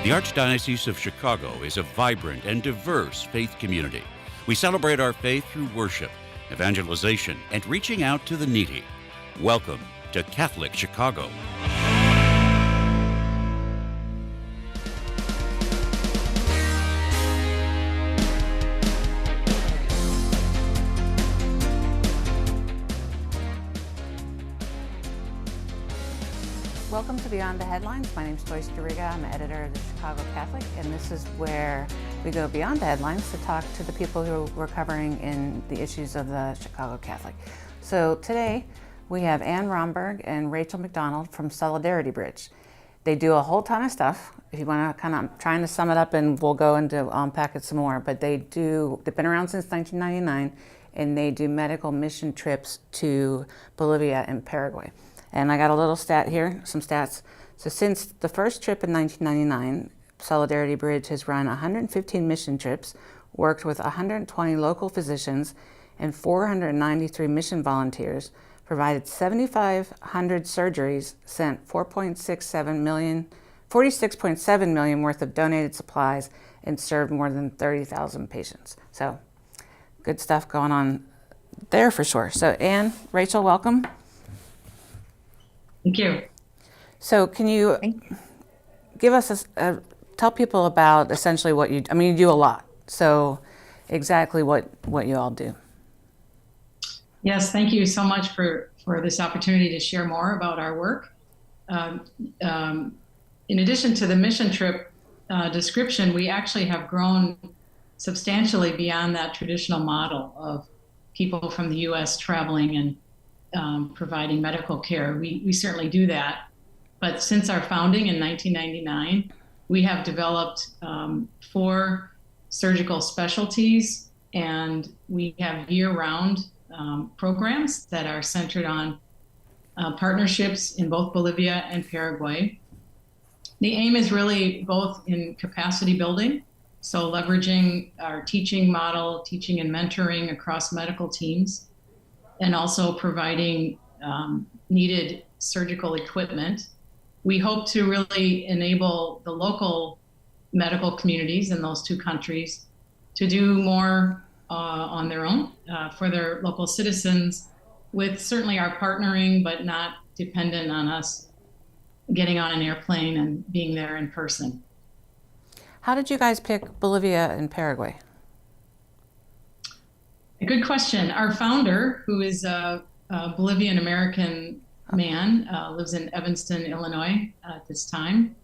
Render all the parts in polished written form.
The Archdiocese of Chicago is a vibrant and diverse faith community. We celebrate our faith through worship, evangelization, and reaching out to the needy. Welcome to Catholic Chicago. Welcome to Beyond the Headlines. My name is Joyce DeRiga. I'm editor of the Chicago Catholic, and this is where we go beyond the headlines to talk to the people who we're covering in the issues of the Chicago Catholic. So today we have Ann Romberg and Rachel McDonald from Solidarity Bridge. They do a whole ton of stuff. If you want to I'm trying to sum it up and we'll go into unpack it some more, but they've been around since 1999, and they do medical mission trips to Bolivia and Paraguay. And I got a little stat here, some stats. So since the first trip in 1999, Solidarity Bridge has run 115 mission trips, worked with 120 local physicians and 493 mission volunteers, provided 7,500 surgeries, sent 46.7 million worth of donated supplies, and served more than 30,000 patients. So good stuff going on there for sure. So Ann, Rachel, welcome. Thank you. So can you give us tell people about essentially what you do a lot. So exactly what you all do. Yes, thank you so much for this opportunity to share more about our work. In addition to the mission trip description, we actually have grown substantially beyond that traditional model of people from the U.S. traveling and providing medical care. We certainly do that. But since our founding in 1999, we have developed 4 surgical specialties, and we have year-round programs that are centered on partnerships in both Bolivia and Paraguay. The aim is really both in capacity building, so leveraging our teaching model, teaching and mentoring across medical teams, and also providing needed surgical equipment. We hope to really enable the local medical communities in those 2 countries to do more on their own for their local citizens, with certainly our partnering, but not dependent on us getting on an airplane and being there in person. How did you guys pick Bolivia and Paraguay? Good question. Our founder, who is a Bolivian American man, lives in Evanston, Illinois at this time.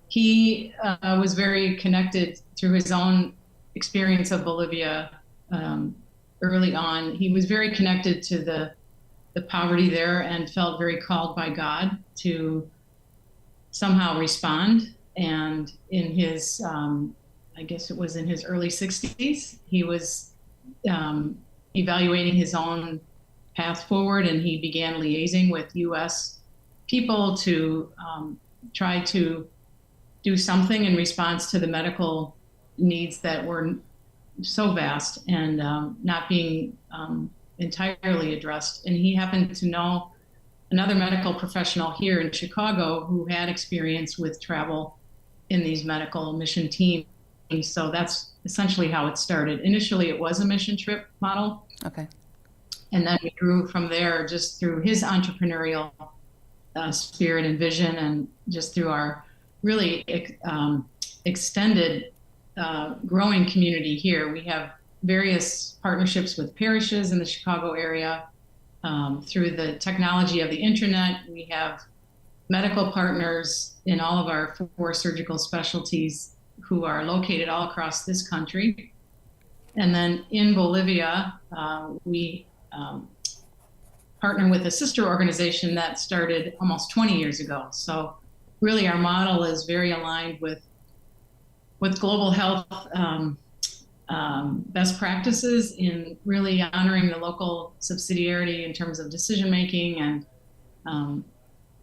He was very connected through his own experience of Bolivia early on. He was very connected to the poverty there and felt very called by God to somehow respond. And in his, I guess it was in his early 60s, he was evaluating his own path forward, and he began liaising with U.S. people to try to do something in response to the medical needs that were so vast and not being entirely addressed. And he happened to know another medical professional here in Chicago who had experience with travel in these medical mission teams. So that's essentially how it started. Initially, it was a mission trip model. Okay. And then we grew from there just through his entrepreneurial spirit and vision, and just through our really extended growing community here. We have various partnerships with parishes in the Chicago area. Through the technology of the internet, we have medical partners in all of our 4 surgical specialties who are located all across this country. And then in Bolivia, we partner with a sister organization that started almost 20 years ago. So really our model is very aligned with global health best practices in really honoring the local subsidiarity in terms of decision making, and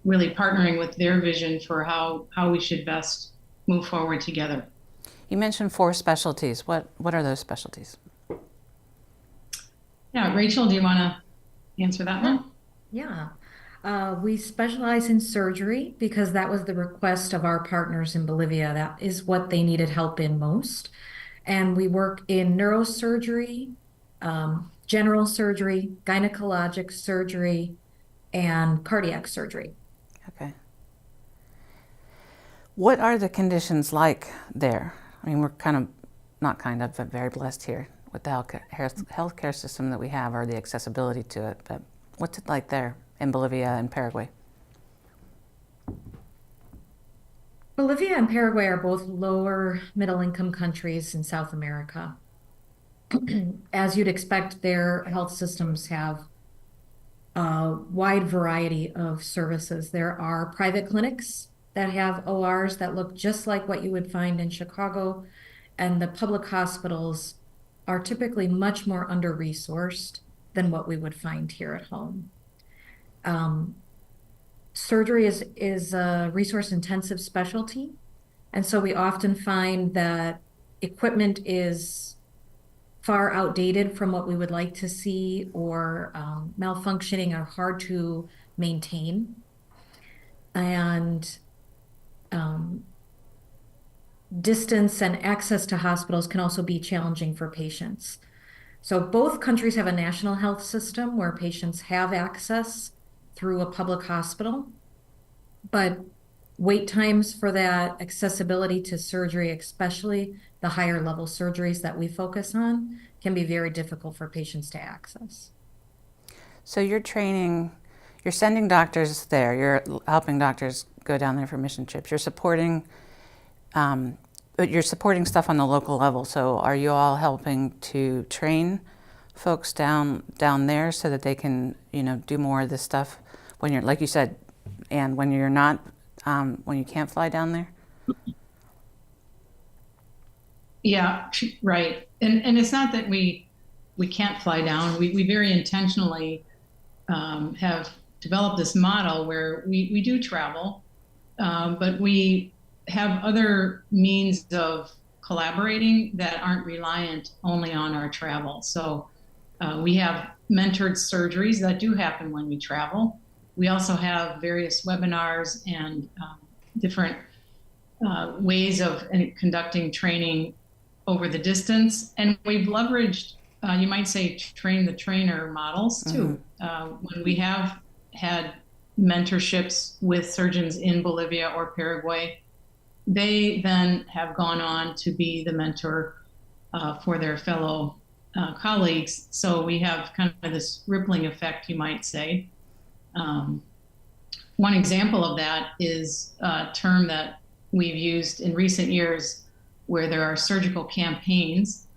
really partnering with their vision for how we should best move forward together. You mentioned 4 specialties. What are those specialties? Yeah, Rachel, do you want to answer that one? Yeah. We specialize in surgery because that was the request of our partners in Bolivia. That is what they needed help in most. And we work in neurosurgery, general surgery, gynecologic surgery, and cardiac surgery. Okay. What are the conditions like there? I mean, we're kind of, not kind of, but very blessed here with the healthcare system that we have, or the accessibility to it. But what's it like there in Bolivia and Paraguay? Bolivia and Paraguay are both lower middle income countries in South America. As you'd expect, their health systems have a wide variety of services. There are private clinics that have ORs that look just like what you would find in Chicago, and the public hospitals are typically much more under-resourced than what we would find here at home. Surgery is a resource-intensive specialty, and so we often find that equipment is far outdated from what we would like to see, or malfunctioning or hard to maintain. And distance and access to hospitals can also be challenging for patients. So both countries have a national health system where patients have access through a public hospital, but wait times for that accessibility to surgery, especially the higher level surgeries that we focus on, can be very difficult for patients to access. So you're training, you're sending doctors there, you're helping doctors go down there for mission trips, you're supporting, but you're supporting stuff on the local level. So are you all helping to train folks down there so that they can, do more of this stuff when you're, like you said, and when you're not, when you can't fly down there? Yeah, right. And it's not that we can't fly down. We very intentionally have developed this model where we do travel, but we have other means of collaborating that aren't reliant only on our travel. So we have mentored surgeries that do happen when we travel. We also have various webinars and different ways of conducting training over the distance. And we've leveraged, you might say, train the trainer models too. When we have had mentorships with surgeons in Bolivia or Paraguay, they then have gone on to be the mentor for their fellow colleagues. So we have kind of this rippling effect, you might say. One example of that is a term that we've used in recent years, where there are surgical campaigns,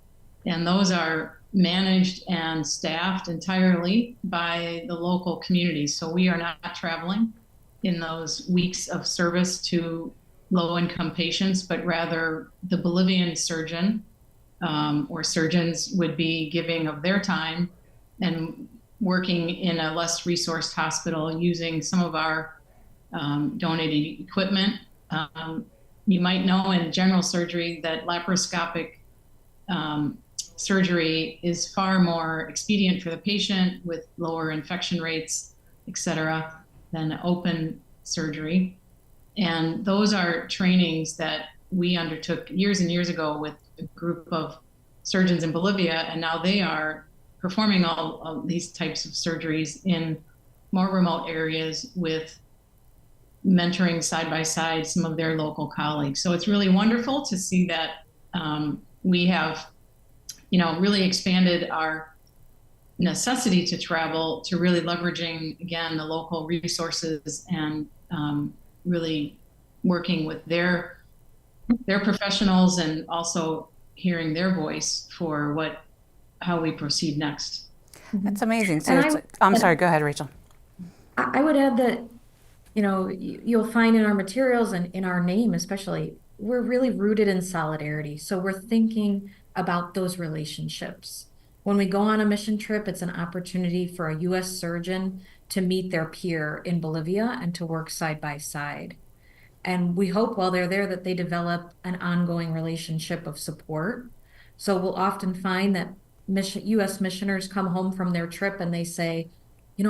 and those are managed and staffed entirely by the local communities. So we are not traveling in those weeks of service to low-income patients, but rather the Bolivian surgeon or surgeons would be giving of their time and working in a less resourced hospital using some of our donated equipment. You might know in general surgery that laparoscopic surgery is far more expedient for the patient with lower infection rates, et cetera, than open surgery. And those are trainings that we undertook years and years ago with a group of surgeons in Bolivia, and now they are performing all of these types of surgeries in more remote areas with mentoring side by side some of their local colleagues. So it's really wonderful to see that we have, really expanded our necessity to travel to really leveraging, again, the local resources and really working with their professionals, and also hearing their voice for how we proceed next. That's amazing. So I'm sorry, go ahead, Rachel. I would add that, you'll find in our materials and in our name especially, we're really rooted in solidarity. So we're thinking about those relationships. When we go on a mission trip, it's an opportunity for a U.S. surgeon to meet their peer in Bolivia and to work side by side. And we hope while they're there that they develop an ongoing relationship of support. So we'll often find that U.S. missioners come home from their trip and they say,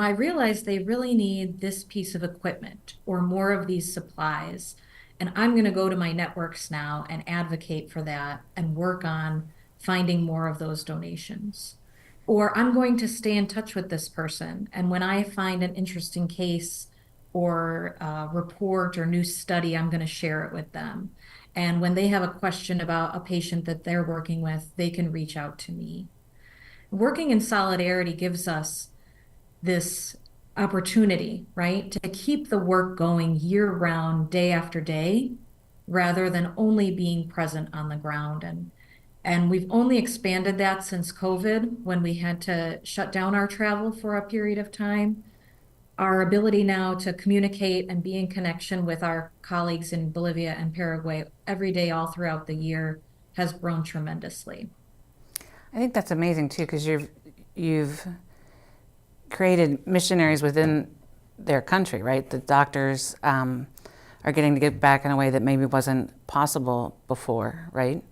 I realized they really need this piece of equipment or more of these supplies. And I'm going to go to my networks now and advocate for that and work on finding more of those donations. Or I'm going to stay in touch with this person. And when I find an interesting case or report or new study, I'm going to share it with them. And when they have a question about a patient that they're working with, they can reach out to me. Working in solidarity gives us this opportunity, right, to keep the work going year round, day after day, rather than only being present on the ground. And we've only expanded that since COVID, when we had to shut down our travel for a period of time. Our ability now to communicate and be in connection with our colleagues in Bolivia and Paraguay every day, all throughout the year, has grown tremendously. I think that's amazing too, because you've created missionaries within their country, right? The doctors are getting to get back in a way that maybe wasn't possible before, right?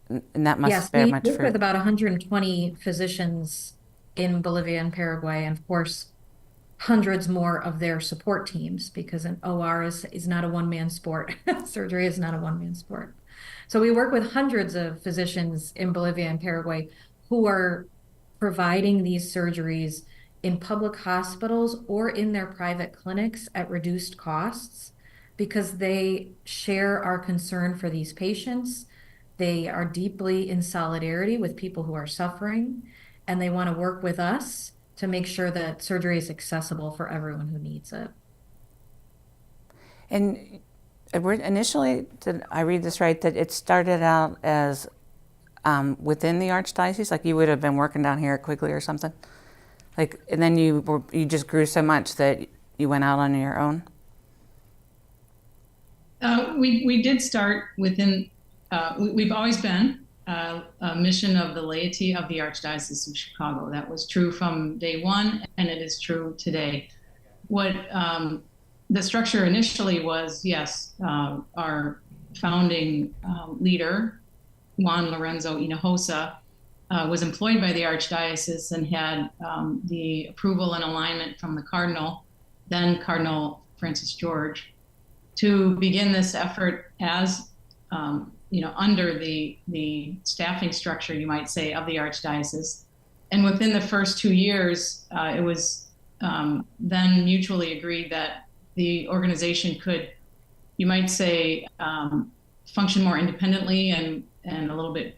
And that must bear much fruit. Yes, we work with about 120 physicians in Bolivia and Paraguay, and of course, hundreds more of their support teams, because an OR is not a one-man sport. Surgery is not a one-man sport. So we work with hundreds of physicians in Bolivia and Paraguay who are providing these surgeries in public hospitals or in their private clinics at reduced costs, because they share our concern for these patients. They are deeply in solidarity with people who are suffering, and they want to work with us to make sure that surgery is accessible for everyone who needs it. And initially, did I read this right, that it started out as within the Archdiocese? Like you would have been working down here at Quigley or something? Like, and then you just grew so much that you went out on your own? We did start within, we've always been a mission of the laity of the Archdiocese of Chicago. That was true from day one, and it is true today. What the structure initially was, yes, our founding leader, Juan Lorenzo Hinojosa, was employed by the Archdiocese and had the approval and alignment from the Cardinal, then Cardinal Francis George, to begin this effort as under the staffing structure, you might say, of the Archdiocese. And within the first 2 years, it was then mutually agreed that the organization could, you might say, function more independently and a little bit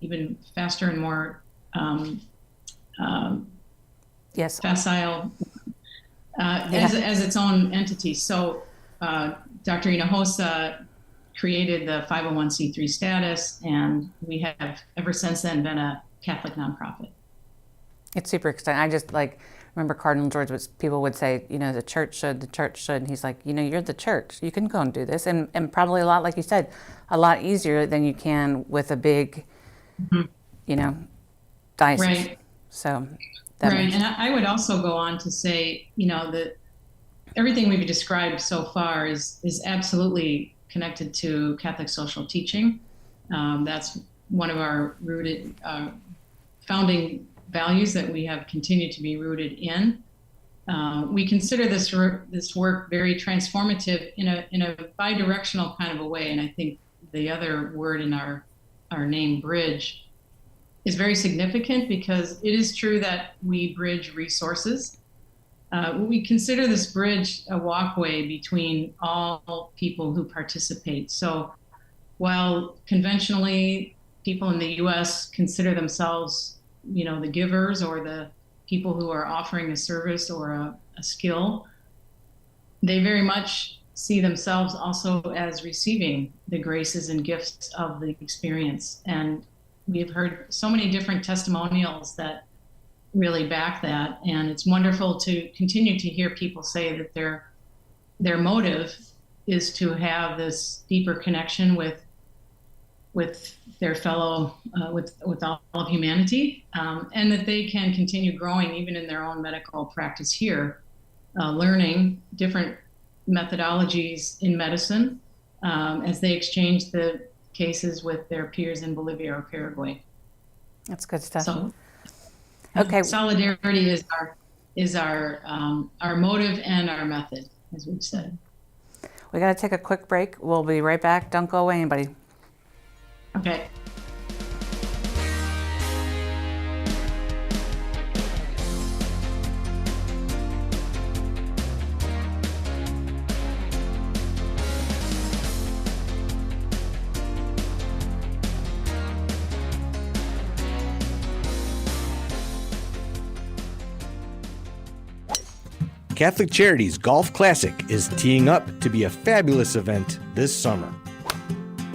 even faster and more yes, facile as its own entity. So Dr. Hinojosa created the 501c3 status, and we have ever since then been a Catholic nonprofit. It's super exciting. I just remember Cardinal George, people would say, the church should, and he's like, you're the church. You can go and do this. And probably a lot, like you said, a lot easier than you can with a big, diocese. Right. So right. And I would also go on to say, that everything we've described so far is absolutely connected to Catholic social teaching. That's one of our rooted founding values that we have continued to be rooted in. We consider this work very transformative in a bi-directional kind of a way, and I think the other word in our name, bridge, is very significant, because it is true that we bridge resources. We consider this bridge a walkway between all people who participate. So while conventionally people in the U.S. consider themselves, the givers or the people who are offering a service or a skill, they very much see themselves also as receiving the graces and gifts of the experience. And we've heard so many different testimonials that really back that, and it's wonderful to continue to hear people say that their motive is to have this deeper connection with their fellow, with all of humanity, and that they can continue growing even in their own medical practice here, learning different methodologies in medicine as they exchange the cases with their peers in Bolivia or Paraguay. That's good stuff. So, Okay. Solidarity is our motive and our method, as we've said. We got to take a quick break. We'll be right back. Don't go away, anybody. Okay. Catholic Charities Golf Classic is teeing up to be a fabulous event this summer.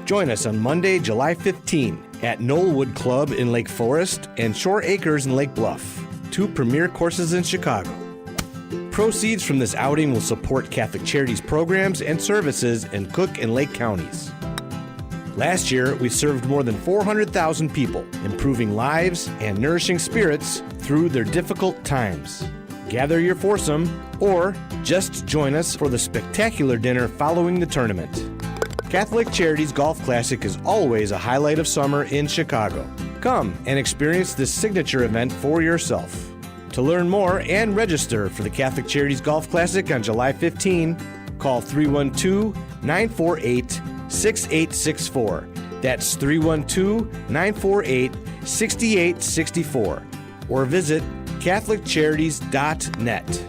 Join us on Monday, July 15 at Knollwood Club in Lake Forest and Shore Acres in Lake Bluff, two premier courses in Chicago. Proceeds from this outing will support Catholic Charities programs and services in Cook and Lake counties. Last year, we served more than 400,000 people, improving lives and nourishing spirits through their difficult times. Gather your foursome, or just join us for the spectacular dinner following the tournament. Catholic Charities Golf Classic is always a highlight of summer in Chicago. Come and experience this signature event for yourself. To learn more and register for the Catholic Charities Golf Classic on July 15, call 312-948-6864. That's 312-948-6864. Or visit CatholicCharities.net.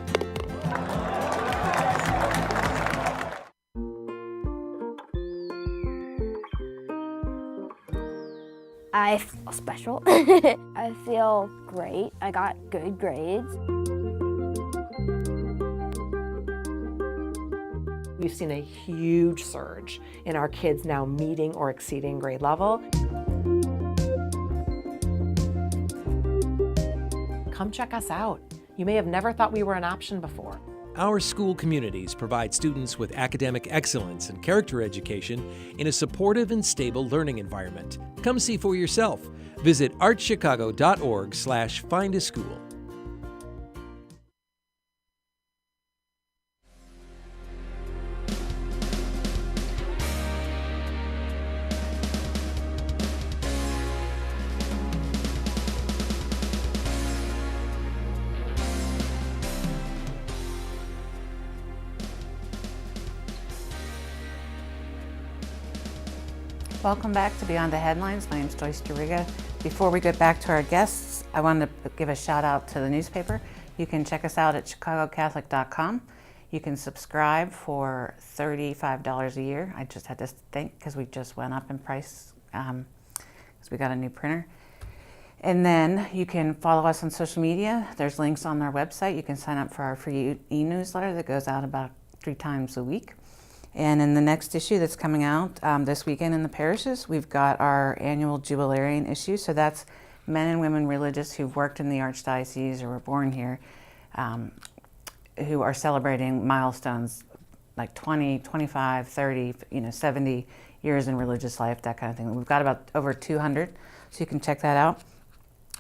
I feel special. I feel great. I got good grades. We've seen a huge surge in our kids now meeting or exceeding grade level. Come check us out. You may have never thought we were an option before. Our school communities provide students with academic excellence and character education in a supportive and stable learning environment. Come see for yourself. Visit artchicago.org/findaschool. Welcome back to Beyond the Headlines. My name is Joyce DeRiga. Before we get back to our guests, I wanted to give a shout out to the newspaper. You can check us out at chicagocatholic.com. You can subscribe for $35 a year. I just had to think because we just went up in price because we got a new printer. And then you can follow us on social media. There's links on our website. You can sign up for our free e-newsletter that goes out about 3 times a week. And in the next issue that's coming out this weekend in the parishes, we've got our annual Jubilarian issue. So that's men and women religious who've worked in the Archdiocese or were born here, who are celebrating milestones like 20, 25, 30, 70 years in religious life, that kind of thing. We've got about over 200, so you can check that out.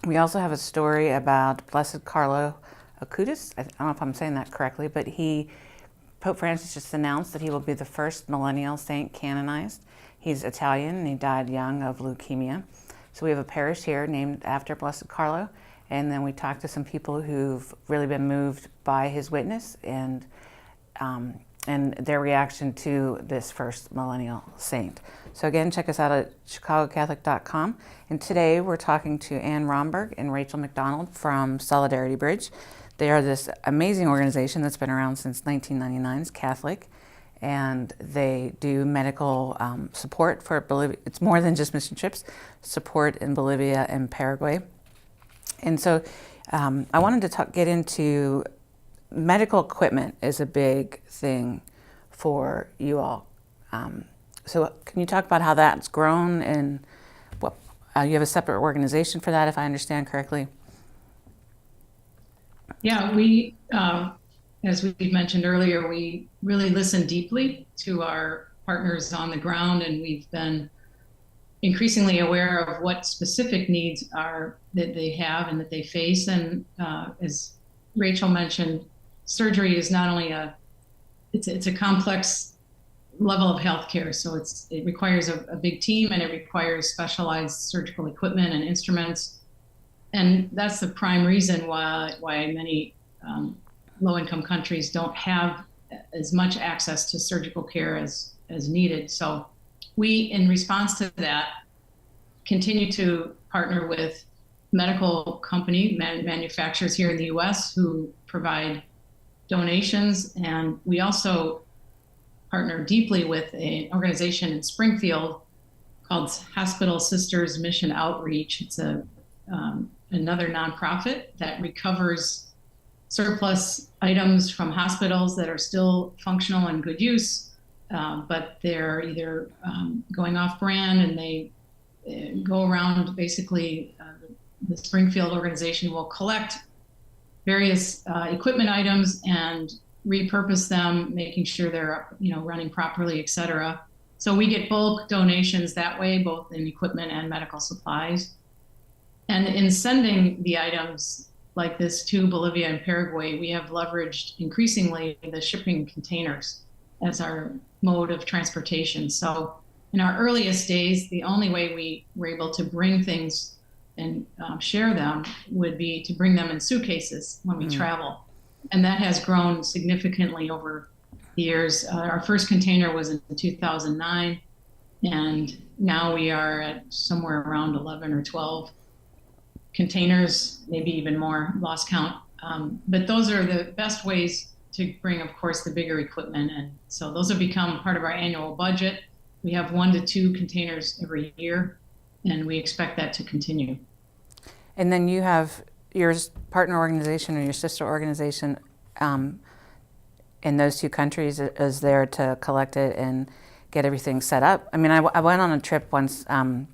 We also have a story about Blessed Carlo Acutis. I don't know if I'm saying that correctly, but Pope Francis just announced that he will be the first millennial saint canonized. He's Italian and he died young of leukemia. So we have a parish here named after Blessed Carlo, and then we talked to some people who've really been moved by his witness and their reaction to this first millennial saint. So again, check us out at chicagocatholic.com. And today we're talking to Ann Romberg and Rachel McDonald from Solidarity Bridge. They are this amazing organization that's been around since 1999. It's Catholic, and they do medical support for Bolivia. It's more than just mission trips, support in Bolivia and Paraguay. And so I wanted to get into medical equipment is a big thing for you all. So can you talk about how that's grown and what you have a separate organization for that, if I understand correctly? Yeah, we, as we mentioned earlier, we really listen deeply to our partners on the ground, and we've been increasingly aware of what specific needs are that they have and that they face. And as Rachel mentioned, surgery is not only it's a complex level of healthcare. So it requires a big team, and it requires specialized surgical equipment and instruments. And that's the prime reason why many low-income countries don't have as much access to surgical care as needed. So we, in response to that, continue to partner with medical company manufacturers here in the US who provide donations. And we also partner deeply with an organization in Springfield called Hospital Sisters Mission Outreach. It's another nonprofit that recovers surplus items from hospitals that are still functional and good use, but they're either going off brand, and they go around basically, the Springfield organization will collect various equipment items and repurpose them, making sure they're running properly, et cetera. So we get bulk donations that way, both in equipment and medical supplies. And in sending the items like this to Bolivia and Paraguay, we have leveraged increasingly the shipping containers as our mode of transportation. So in our earliest days, the only way we were able to bring things and share them would be to bring them in suitcases when we travel. And that has grown significantly over the years. Our first container was in 2009, and now we are at somewhere around 11 or 12 containers, maybe even more, lost count. But those are the best ways to bring, of course, the bigger equipment. And so those have become part of our annual budget. We have 1 to 2 containers every year, and we expect that to continue. And then you have your partner organization or your sister organization in those 2 countries is there to collect it and get everything set up. I mean, I went on a trip once to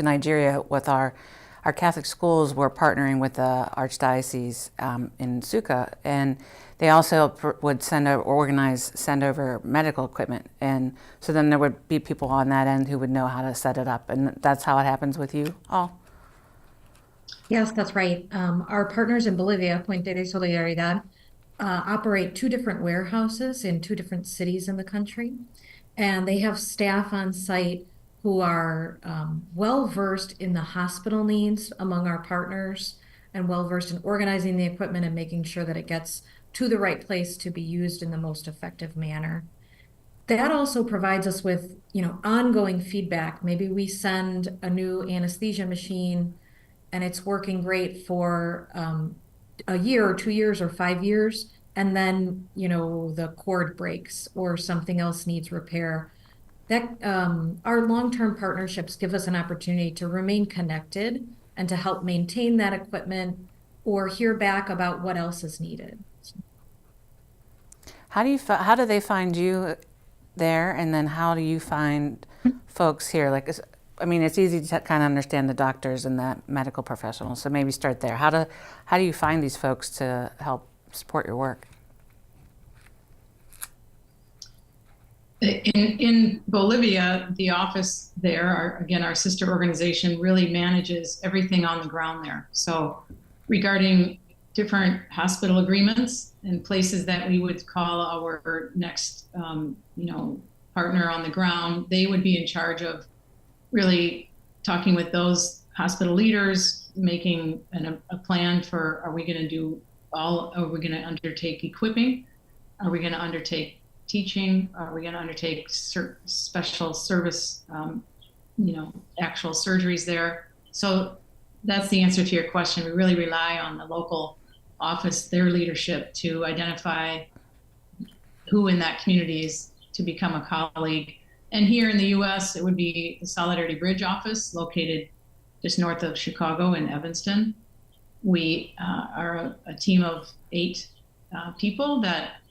Nigeria with our Catholic schools. Were partnering with the Archdiocese in Nsukka, and they also would send over medical equipment, and so then there would be people on that end who would know how to set it up, and that's how it happens with you all. Yes, that's right. Our partners in Bolivia, Puente de Solidaridad, operate 2 different warehouses in 2 different cities in the country, and they have staff on site who are well-versed in the hospital needs among our partners, and well-versed in organizing the equipment and making sure that it gets to the right place to be used in the most effective manner. That also provides us with, ongoing feedback. Maybe we send a new anesthesia machine and it's working great for a year or 2 years or 5 years, and then, the cord breaks or something else needs repair. That our long-term partnerships give us an opportunity to remain connected and to help maintain that equipment or hear back about what else is needed. How do they find you there, and then how do you find folks here? Like, I mean, it's easy to kind of understand the doctors and the medical professionals, so maybe start there. How do you find these folks to help support your work? In Bolivia, the office there, our sister organization, really manages everything on the ground there. So regarding different hospital agreements and places that we would call our next partner on the ground, they would be in charge of really talking with those hospital leaders, making a plan for, are we going to undertake equipping? Are we going to undertake teaching? Are we going to undertake special service, actual surgeries there? So that's the answer to your question. We really rely on the local office, their leadership, to identify who in that community is to become a colleague. And here in the US, it would be the Solidarity Bridge office, located just north of Chicago in Evanston. We are a team of 8 people that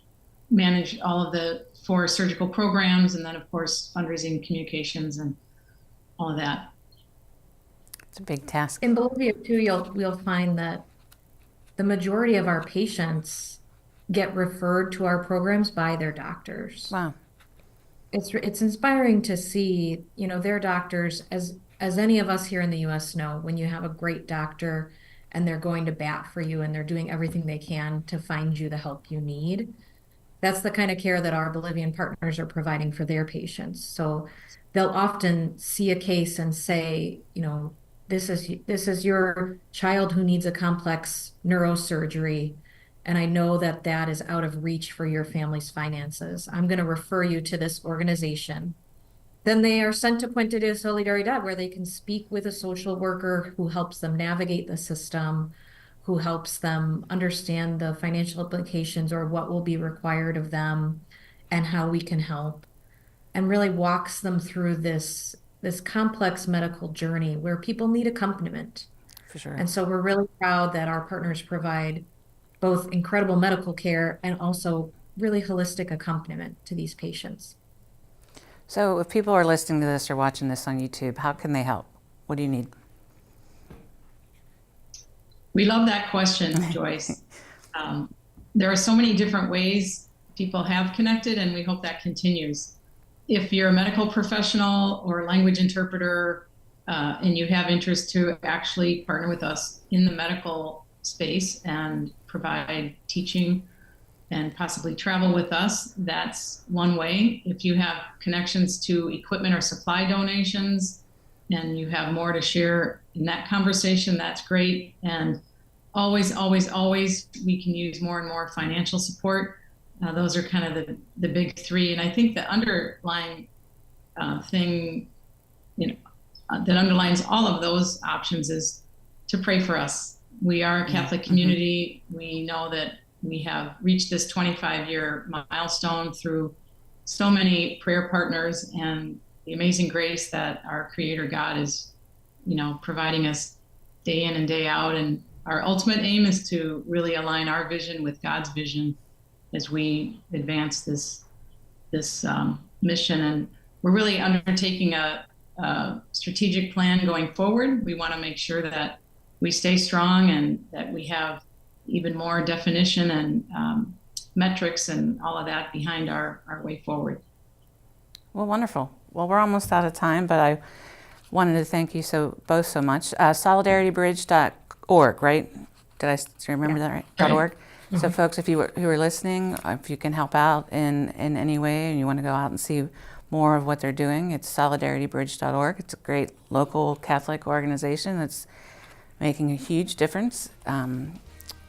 manage all of the 4 surgical programs, and then of course fundraising, communications, and all of that. It's a big task. In Bolivia too, you'll find that the majority of our patients get referred to our programs by their doctors. Wow. It's inspiring to see, their doctors, as any of us here in the US know, when you have a great doctor and they're going to bat for you and they're doing everything they can to find you the help you need. That's the kind of care that our Bolivian partners are providing for their patients. So they'll often see a case and say, this is your child who needs a complex neurosurgery, and I know that that is out of reach for your family's finances. I'm going to refer you to this organization. Then they are sent to Puente de Solidaridad, where they can speak with a social worker who helps them navigate the system, who helps them understand the financial implications or what will be required of them and how we can help, and really walks them through this complex medical journey where people need accompaniment. For sure. And so we're really proud that our partners provide both incredible medical care and also really holistic accompaniment to these patients. So if people are listening to this or watching this on YouTube, how can they help? What do you need? We love that question, Joyce. There are so many different ways people have connected, and we hope that continues. If you're a medical professional or language interpreter, and you have interest to actually partner with us in the medical space and provide teaching and possibly travel with us, that's one way. If you have connections to equipment or supply donations and you have more to share in that conversation, that's great. And always, we can use more and more financial support. Those are kind of the big three. And I think the underlying thing, that underlines all of those options is to pray for us. We are a Catholic community. We know that we have reached this 25-year milestone through so many prayer partners and the amazing grace that our Creator God is, providing us day in and day out. And our ultimate aim is to really align our vision with God's vision as we advance this mission. And we're really undertaking a strategic plan going forward. We want to make sure that we stay strong and that we have even more definition and metrics and all of that behind our way forward. Well, wonderful. Well, we're almost out of time, but I wanted to thank you both so much. SolidarityBridge.org, right? Did I remember that right? Right. .org. So folks, if you are listening, if you can help out in any way and you want to go out and see more of what they're doing, it's SolidarityBridge.org. It's a great local Catholic organization that's making a huge difference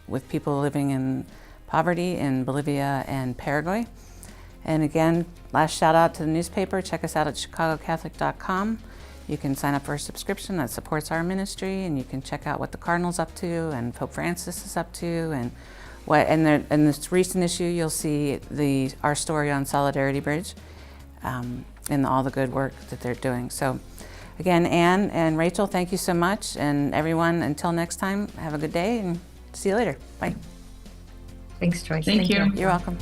with people living in poverty in Bolivia and Paraguay. And again, last shout out to the newspaper. Check us out at ChicagoCatholic.com. You can sign up for a subscription that supports our ministry, and you can check out what the Cardinal's up to and Pope Francis is up to, and in this recent issue you'll see our story on Solidarity Bridge and all the good work that they're doing. So again, Anne and Rachel, thank you so much, and everyone, until next time, have a good day and see you later. Bye. Thanks, Joyce. Thank you. You're welcome.